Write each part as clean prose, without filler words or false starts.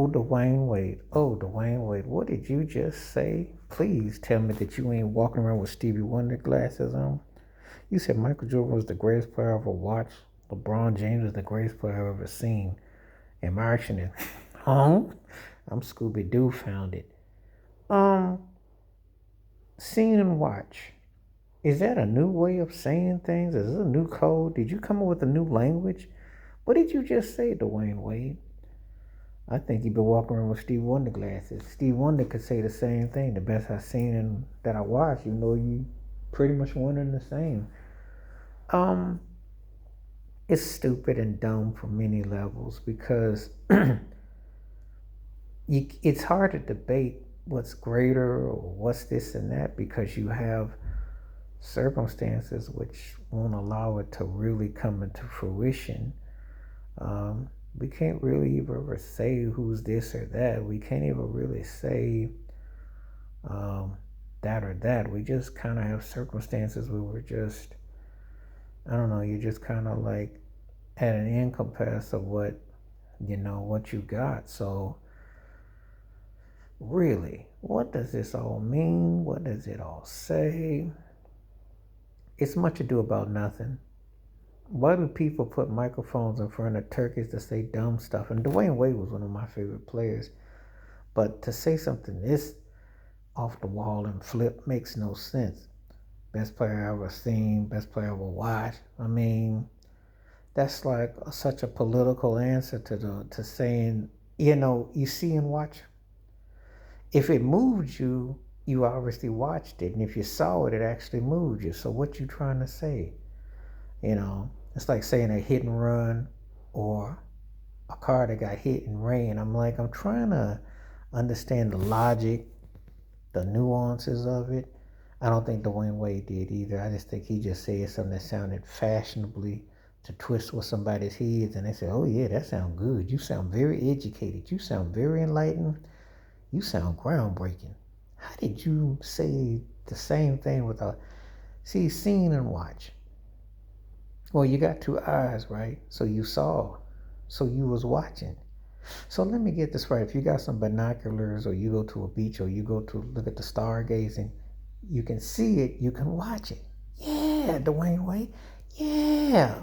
Dwyane Wade. Oh, Dwyane Wade. What did you just say? Please tell me that you ain't walking around with Stevie Wonder glasses on. You said Michael Jordan was the greatest player I've ever watched. LeBron James is the greatest player I've ever seen. And my action is, home? I'm Scooby Doo found it. Um, Seen and watch. Is that a new way of saying things? Is this a new code? Did you come up with a new language? What did you just say, Dwyane Wade? I think you've been walking around with Steve Wonder glasses. Steve Wonder could say the same thing. The best I've seen and that I watched, you pretty much one and the same. Um, it's stupid and dumb for many levels because it's hard to debate what's greater or what's this and that because you have circumstances which won't allow it to really come into fruition. We can't really ever say who's this or that. We can't even really say that or that. We just kind of have circumstances where we're just, I don't know, you're just kind of like at an impasse of what you got. So, really, what does this all mean? What does it all say? It's much ado about nothing. Why do people put microphones in front of turkeys to say dumb stuff? And Dwyane Wade was one of my favorite players. But to say something this off the wall and flip makes no sense. Best player I ever seen, best player I ever watched. I mean, that's like such a political answer to saying, you see and watch. If it moved you, you obviously watched it. And if you saw it, it actually moved you. So what you trying to say? It's like saying a hit and run or a car that got hit and ran. I'm trying to understand the logic, the nuances of it. I don't think Dwyane Wade did either. I just think he just said something that sounded fashionably to twist with somebody's heads, and they said, "Oh yeah, that sounds good. You sound very educated. You sound very enlightened. You sound groundbreaking." How did you say the same thing without seen and watch? Well, you got two eyes, right? So you saw. So you was watching. So let me get this right. If you got some binoculars or you go to a beach or you go to look at the stargazing, you can see it, you can watch it. Yeah, Dwyane Wade. Yeah.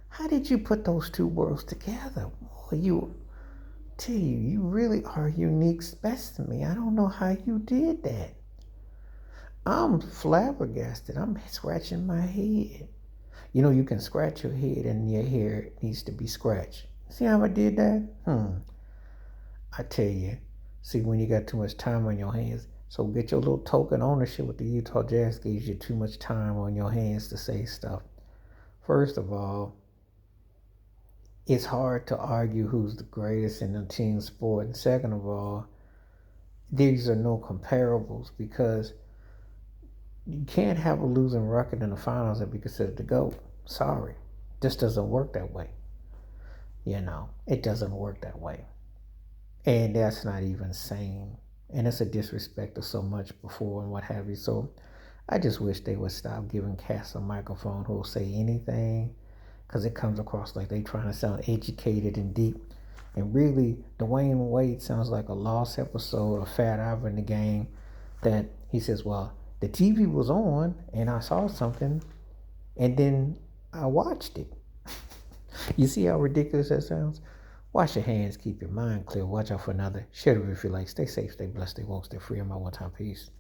How did you put those two worlds together? Boy, you really are a unique specimen. I don't know how you did that. I'm flabbergasted. I'm scratching my head. You can scratch your head and your hair needs to be scratched. See how I did that? I tell you. See, when you got too much time on your hands, so get your little token ownership with the Utah Jazz gives you too much time on your hands to say stuff. First of all, it's hard to argue who's the greatest in the team sport. And second of all, these are no comparables because you can't have a losing record in the finals and be considered the GOAT. Sorry. This doesn't work that way. It doesn't work that way. And that's not even sane. And it's a disrespect to so much before and what have you. So I just wish they would stop giving cats a microphone who will say anything because it comes across like they trying to sound educated and deep. And really, Dwyane Wade sounds like a lost episode of Fat Albert in the Game that he says, well, the TV was on and I saw something and then I watched it. You see how ridiculous that sounds? Wash your hands, keep your mind clear, watch out for another. Share it if you like. Stay safe, stay blessed, stay woke, stay free. I'm out one time. Peace.